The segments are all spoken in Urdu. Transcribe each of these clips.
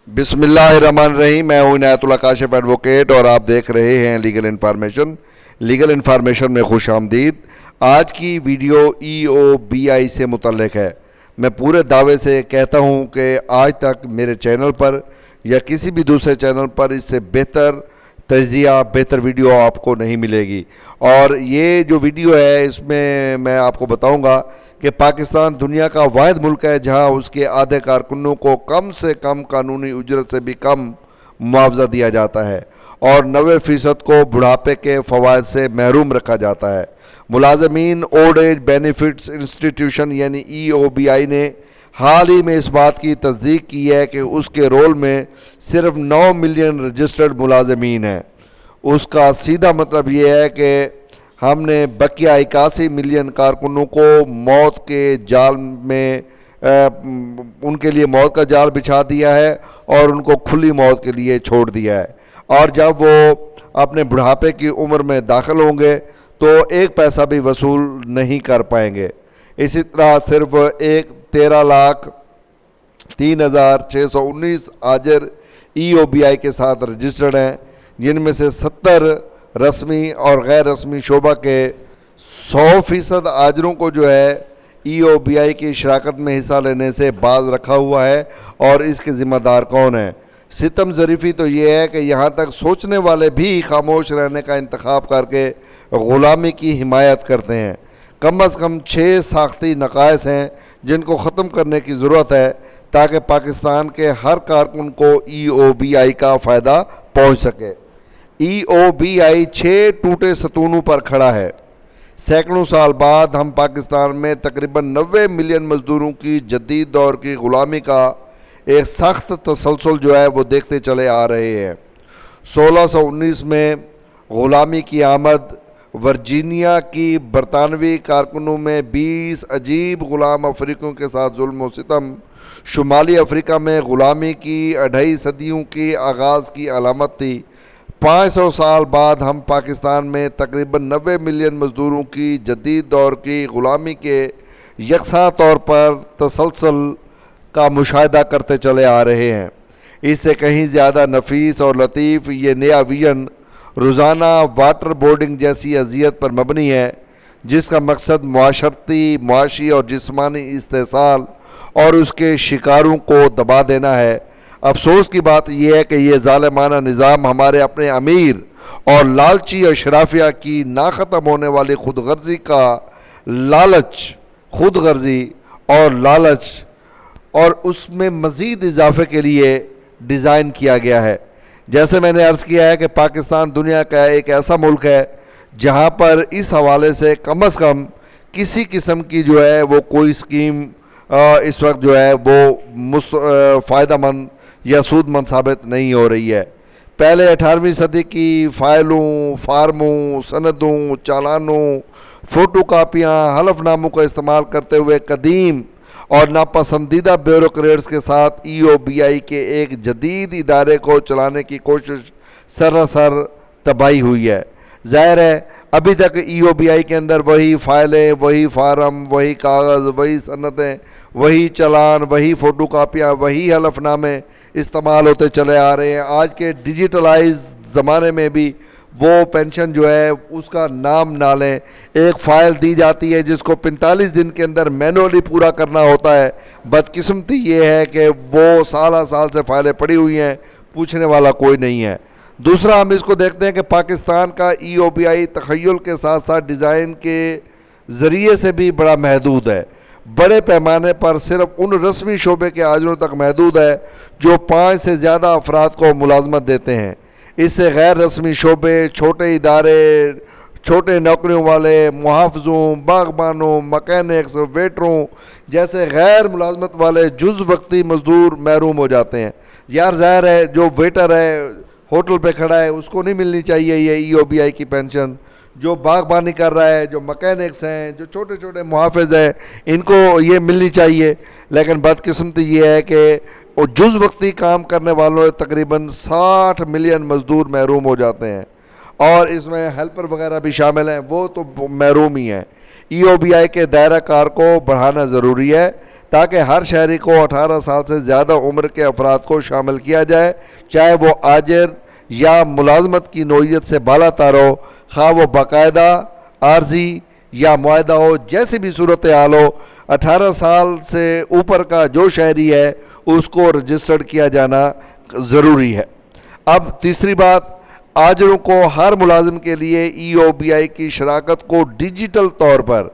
بسم اللہ الرحمن الرحیم. میں ہوں عنایت اللہ کاشف ایڈوکیٹ اور آپ دیکھ رہے ہیں لیگل انفارمیشن میں خوش آمدید. آج کی ویڈیو EOBI سے متعلق ہے. میں پورے دعوے سے کہتا ہوں کہ آج تک میرے چینل پر یا کسی بھی دوسرے چینل پر اس سے بہتر تجزیہ بہتر ویڈیو آپ کو نہیں ملے گی. اور یہ جو ویڈیو ہے اس میں آپ کو بتاؤں گا کہ پاکستان دنیا کا واحد ملک ہے جہاں اس کے آدھے کارکنوں کو کم سے کم قانونی اجرت سے بھی کم معاوضہ دیا جاتا ہے اور 90% کو بڑھاپے کے فوائد سے محروم رکھا جاتا ہے. ملازمین اولڈ ایج بینیفٹس انسٹیٹیوشن یعنی EOBI نے حال ہی میں اس بات کی تصدیق کی ہے کہ اس کے رول میں صرف 9 ملین رجسٹرڈ ملازمین ہیں. اس کا سیدھا مطلب یہ ہے کہ ہم نے بقیہ 81 ملین کارکنوں کو موت کے جال میں ان کے لیے موت کا جال بچھا دیا ہے اور ان کو کھلی موت کے لیے چھوڑ دیا ہے. اور جب وہ اپنے بڑھاپے کی عمر میں داخل ہوں گے تو ایک پیسہ بھی وصول نہیں کر پائیں گے. اسی طرح صرف 13,03,619 آجر EOBI کے ساتھ رجسٹرڈ ہیں، جن میں سے 70 رسمی اور غیر رسمی شعبہ کے 100% آجروں کو جو ہے EOBI کی شراکت میں حصہ لینے سے باز رکھا ہوا ہے. اور اس کے ذمہ دار کون ہیں؟ ستم ظریفی تو یہ ہے کہ یہاں تک سوچنے والے بھی خاموش رہنے کا انتخاب کر کے غلامی کی حمایت کرتے ہیں. کم از کم 6 ساختی نقائص ہیں جن کو ختم کرنے کی ضرورت ہے تاکہ پاکستان کے ہر کارکن کو EOBI کا فائدہ پہنچ سکے. EOBI 6 ٹوٹے ستونوں پر کھڑا ہے. سینکڑوں سال بعد ہم پاکستان میں تقریباً 90 ملین مزدوروں کی جدید دور کی غلامی کا ایک سخت تسلسل جو ہے وہ دیکھتے چلے آ رہے ہیں. 1619 میں غلامی کی آمد، ورجینیا کی برطانوی کارکنوں میں 20 عجیب غلام افریقیوں کے ساتھ ظلم و ستم، شمالی افریقہ میں غلامی کی 2.5 صدیوں کی آغاز کی علامت تھی. 500 سال بعد ہم پاکستان میں تقریباً 90 ملین مزدوروں کی جدید دور کی غلامی کے یکساں طور پر تسلسل کا مشاہدہ کرتے چلے آ رہے ہیں. اس سے کہیں زیادہ نفیس اور لطیف یہ نیا ویژن روزانہ واٹر بورڈنگ جیسی اذیت پر مبنی ہے، جس کا مقصد معاشرتی، معاشی اور جسمانی استحصال اور اس کے شکاروں کو دبا دینا ہے. افسوس کی بات یہ ہے کہ یہ ظالمانہ نظام ہمارے اپنے امیر اور لالچی اشرافیہ کی نہ ختم ہونے والی خود غرضی اور لالچ اور اس میں مزید اضافے کے لیے ڈیزائن کیا گیا ہے. جیسے میں نے عرض کیا ہے کہ پاکستان دنیا کا ایک ایسا ملک ہے جہاں پر اس حوالے سے کم از کم کسی قسم کی جو ہے وہ کوئی اسکیم اس وقت جو ہے وہ فائدہ مند یا سود مند ثابت نہیں ہو رہی ہے. پہلے 18ویں صدی کی فائلوں، فارموں، سندوں، چالانوں، فوٹو کاپیاں، حلف ناموں کا استعمال کرتے ہوئے قدیم اور ناپسندیدہ بیوروکریٹس کے ساتھ EOBI کے ایک جدید ادارے کو چلانے کی کوشش سراسر تباہی ہوئی ہے. ظاہر ہے ابھی تک EOBI کے اندر وہی فائلیں، وہی فارم، وہی کاغذ، وہی سندیں، وہی چلان، وہی فوٹو کاپیاں، وہی حلف نامے استعمال ہوتے چلے آ رہے ہیں. آج کے ڈیجیٹلائز زمانے میں بھی وہ پینشن جو ہے اس کا نام نہ لیں. ایک فائل دی جاتی ہے جس کو 45 دن کے اندر مینولی پورا کرنا ہوتا ہے. بدقسمتی یہ ہے کہ وہ سالہ سال سے فائلیں پڑی ہوئی ہیں، پوچھنے والا کوئی نہیں ہے. دوسرا ہم اس کو دیکھتے ہیں کہ پاکستان کا EOBI تخیل کے ساتھ ساتھ ڈیزائن کے ذریعے سے بھی بڑا محدود ہے. بڑے پیمانے پر صرف ان رسمی شعبے کے آجروں تک محدود ہے جو 5 سے زیادہ افراد کو ملازمت دیتے ہیں. اس سے غیر رسمی شعبے، چھوٹے ادارے، چھوٹے نوکریوں والے، محافظوں، باغبانوں، مکینکس، ویٹروں جیسے غیر ملازمت والے جز وقتی مزدور محروم ہو جاتے ہیں. یار ظاہر ہے جو ویٹر ہے ہوٹل پہ کھڑا ہے اس کو نہیں ملنی چاہیے یہ EOBI کی پینشن. جو باغبانی کر رہا ہے، جو مکینکس ہیں، جو چھوٹے چھوٹے محافظ ہیں، ان کو یہ ملنی چاہیے. لیکن بدقسمتی یہ ہے کہ جز وقتی کام کرنے والوں تقریباً 60 ملین مزدور محروم ہو جاتے ہیں اور اس میں ہیلپر وغیرہ بھی شامل ہیں، وہ تو محروم ہی ہیں. EOBI کے دائرہ کار کو بڑھانا ضروری ہے تاکہ ہر شہری کو 18 سال سے زیادہ عمر کے افراد کو شامل کیا جائے، چاہے وہ آجر یا ملازمت کی نوعیت سے بالا تر ہو، خواہ وہ باقاعدہ، عارضی یا معاہدہ ہو، جیسی بھی صورتحال ہو، 18 سال سے اوپر کا جو شہری ہے اس کو رجسٹرڈ کیا جانا ضروری ہے۔ اب تیسری بات، آجروں کو ہر ملازم کے لیے ای او بی آئی کی شراکت کو ڈیجیٹل طور پر،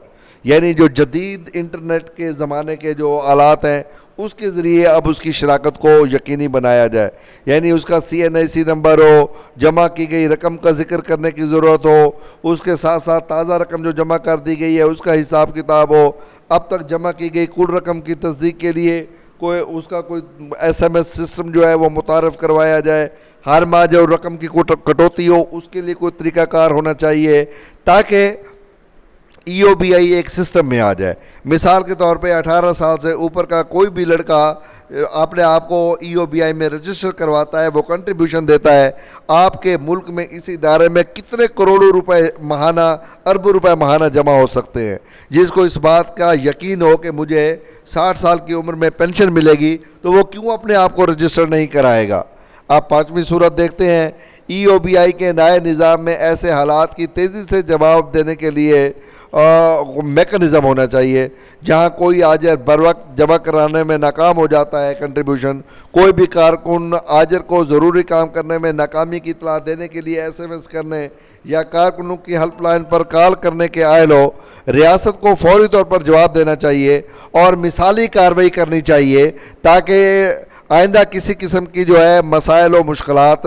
یعنی جو جدید انٹرنیٹ کے زمانے کے جو آلات ہیں اس کے ذریعے اب اس کی شراکت کو یقینی بنایا جائے، یعنی اس کا CNIC نمبر ہو، جمع کی گئی رقم کا ذکر کرنے کی ضرورت ہو، اس کے ساتھ ساتھ تازہ رقم جو جمع کر دی گئی ہے اس کا حساب کتاب ہو، اب تک جمع کی گئی کل رقم کی تصدیق کے لیے اس کا کوئی SMS سسٹم جو ہے وہ متعارف کروایا جائے، ہر ماہ جو رقم کی کٹوتی ہو اس کے لیے کوئی طریقہ کار ہونا چاہیے تاکہ ای او بی آئی ایک سسٹم میں آ جائے۔ مثال کے طور پہ 18 سال سے اوپر کا کوئی بھی لڑکا اپنے آپ کو ای او بی آئی میں رجسٹر کرواتا ہے، وہ کنٹریبیوشن دیتا ہے، آپ کے ملک میں اس ادارے میں کتنے کروڑوں روپے ماہانہ، اربوں روپے ماہانہ جمع ہو سکتے ہیں۔ جس کو اس بات کا یقین ہو کہ مجھے 60 سال کی عمر میں پینشن ملے گی تو وہ کیوں اپنے آپ کو رجسٹر نہیں کرائے گا۔ آپ پانچویں صورت دیکھتے ہیں، ای او بی آئی کے نئے نظام میں ایسے حالات کی تیزی سے جواب دینے کے لیے میکنزم ہونا چاہیے جہاں کوئی آجر بر وقت جمع کرانے میں ناکام ہو جاتا ہے کنٹریبیوشن، کوئی بھی کارکن آجر کو ضروری کام کرنے میں ناکامی کی اطلاع دینے کے لیے SMS کرنے یا کارکنوں کی ہیلپ لائن پر کال کرنے کے عائل ہو، ریاست کو فوری طور پر جواب دینا چاہیے اور مثالی کارروائی کرنی چاہیے تاکہ آئندہ کسی قسم کی جو ہے مسائل و مشکلات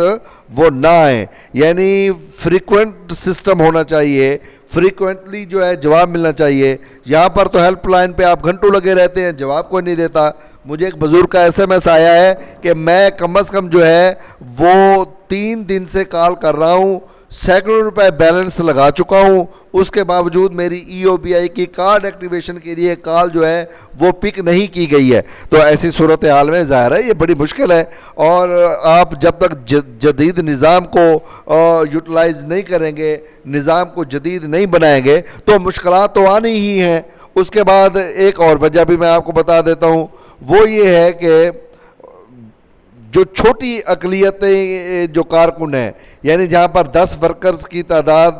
وہ نہ آئیں، یعنی فریکوینٹ سسٹم ہونا چاہیے، فریکوینٹلی جو ہے جواب ملنا چاہیے۔ یہاں پر تو ہیلپ لائن پہ آپ گھنٹوں لگے رہتے ہیں، جواب کوئی نہیں دیتا۔ مجھے ایک بزرگ کا SMS آیا ہے کہ میں کم از کم جو ہے وہ 3 دن سے کال کر رہا ہوں، سینکڑوں روپے بیلنس لگا چکا ہوں، اس کے باوجود میری ای او بی آئی کی کارڈ ایکٹیویشن کے لیے کال جو ہے وہ پک نہیں کی گئی ہے۔ تو ایسی صورتحال میں ظاہر ہے یہ بڑی مشکل ہے، اور آپ جب تک جدید نظام کو یوٹیلائز نہیں کریں گے، نظام کو جدید نہیں بنائیں گے تو مشکلات تو آنی ہی ہیں۔ اس کے بعد ایک اور وجہ بھی میں آپ کو بتا دیتا ہوں، وہ یہ ہے کہ جو چھوٹی اقلیتیں جو کارکن ہیں، یعنی جہاں پر 10 ورکرز کی تعداد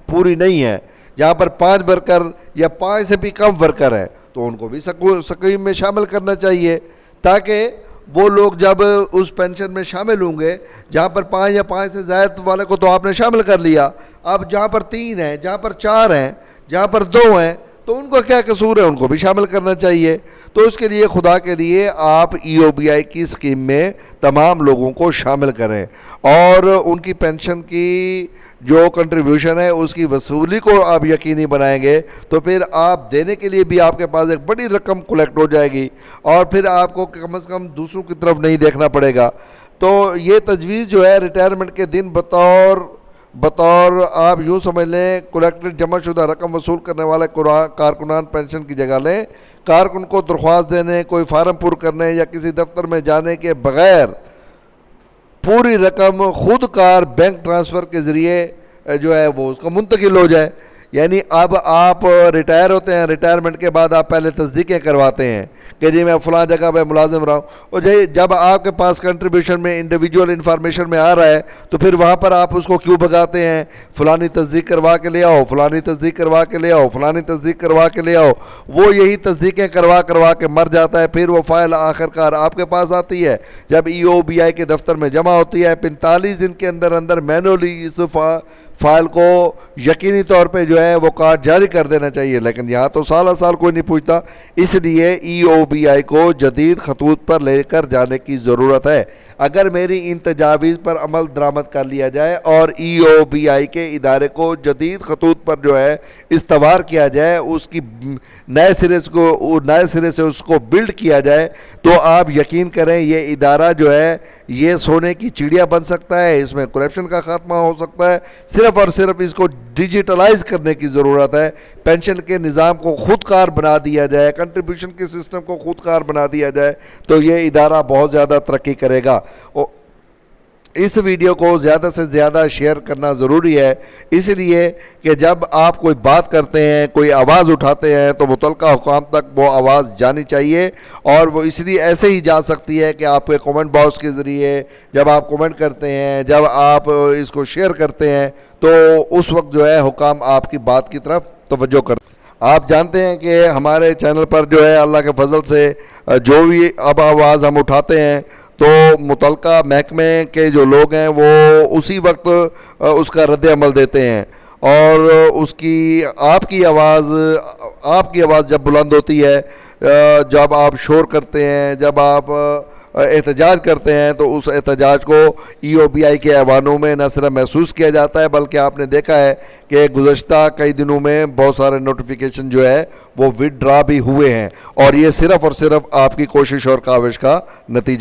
پوری نہیں ہے، جہاں پر 5 ورکر یا 5 سے بھی کم ورکر ہیں، تو ان کو بھی اسکیم میں شامل کرنا چاہیے تاکہ وہ لوگ جب اس پینشن میں شامل ہوں گے، جہاں پر 5 یا 5 سے زائد والے کو تو آپ نے شامل کر لیا، اب جہاں پر 3 ہیں، جہاں پر 4 ہیں، جہاں پر 2 ہیں، تو ان کو کیا قصور ہے، ان کو بھی شامل کرنا چاہیے۔ تو اس کے لیے خدا کے لیے آپ ای او بی آئی کی اسکیم میں تمام لوگوں کو شامل کریں اور ان کی پینشن کی جو کنٹریبیوشن ہے اس کی وصولی کو آپ یقینی بنائیں گے تو پھر آپ دینے کے لیے بھی آپ کے پاس ایک بڑی رقم کلیکٹ ہو جائے گی اور پھر آپ کو کم از کم دوسروں کی طرف نہیں دیکھنا پڑے گا۔ تو یہ تجویز جو ہے ریٹائرمنٹ کے دن بطور آپ یوں سمجھ لیں کلیکٹڈ جمع شدہ رقم وصول کرنے والے کارکنان پینشن کی جگہ لیں۔ کارکن کو درخواست دینے، کوئی فارم پر کرنے یا کسی دفتر میں جانے کے بغیر پوری رقم خود کار بینک ٹرانسفر کے ذریعے جو ہے وہ اس کو منتقل ہو جائے۔ یعنی اب آپ ریٹائر ہوتے ہیں، ریٹائرمنٹ کے بعد آپ پہلے تصدیقیں کرواتے ہیں کہ جی میں فلاں جگہ پہ ملازم رہا ہوں، اور جب آپ کے پاس کنٹریبیوشن میں انڈیویجول انفارمیشن میں آ رہا ہے تو پھر وہاں پر آپ اس کو کیوں بھگاتے ہیں، فلانی تصدیق کروا کے لے آؤ، فلانی تصدیق کروا کے لے آؤ، فلانی تصدیق کروا کے لے آؤ، وہ یہی تصدیقیں کروا کے مر جاتا ہے، پھر وہ فائل آخر کار آپ کے پاس آتی ہے، جب ای او بی آئی کے دفتر میں جمع ہوتی ہے 45 دن کے اندر مینولی اس فائل کو یقینی طور پہ جو ہے وہ کارڈ جاری کر دینا چاہیے، لیکن یہاں تو سال کوئی نہیں پوچھتا۔ اس لیے ای او بی آئی کو جدید خطوط پر لے کر جانے کی ضرورت ہے۔ اگر میری ان تجاویز پر عمل درآمد کر لیا جائے اور ای او بی آئی کے ادارے کو جدید خطوط پر جو ہے استوار کیا جائے، اس کی نئے سرے سے اس کو بلڈ کیا جائے، تو آپ یقین کریں یہ ادارہ جو ہے یہ سونے کی چڑیا بن سکتا ہے، اس میں کرپشن کا خاتمہ ہو سکتا ہے۔ صرف اور صرف اس کو ڈیجیٹلائز کرنے کی ضرورت ہے، پینشن کے نظام کو خود کار بنا دیا جائے، کنٹریبیوشن کے سسٹم کو خود کار بنا دیا جائے تو یہ ادارہ بہت زیادہ ترقی کرے گا۔ اس ویڈیو کو زیادہ سے زیادہ شیئر کرنا ضروری ہے، اس لیے کہ جب آپ کوئی بات کرتے ہیں، کوئی آواز اٹھاتے ہیں تو متعلقہ حکام تک وہ آواز جانی چاہیے، اور وہ اس لیے ایسے ہی جا سکتی ہے کہ آپ کے کومنٹ باکس کے ذریعے جب آپ کومنٹ کرتے ہیں، جب آپ اس کو شیئر کرتے ہیں تو اس وقت جو ہے حکام آپ کی بات کی طرف توجہ کرتے ہیں۔ آپ جانتے ہیں کہ ہمارے چینل پر جو ہے اللہ کے فضل سے جو بھی اب آواز ہم اٹھاتے ہیں تو متعلقہ محکمے کے جو لوگ ہیں وہ اسی وقت اس کا رد عمل دیتے ہیں، اور اس کی آپ کی آواز جب بلند ہوتی ہے، جب آپ شور کرتے ہیں، جب آپ احتجاج کرتے ہیں تو اس احتجاج کو ای او بی آئی کے ایوانوں میں نہ صرف محسوس کیا جاتا ہے بلکہ آپ نے دیکھا ہے کہ گزشتہ کئی دنوں میں بہت سارے نوٹیفیکیشن جو ہے وہ ود ڈرا بھی ہوئے ہیں، اور یہ صرف اور صرف آپ کی کوشش اور کاوش کا نتیجہ ہے۔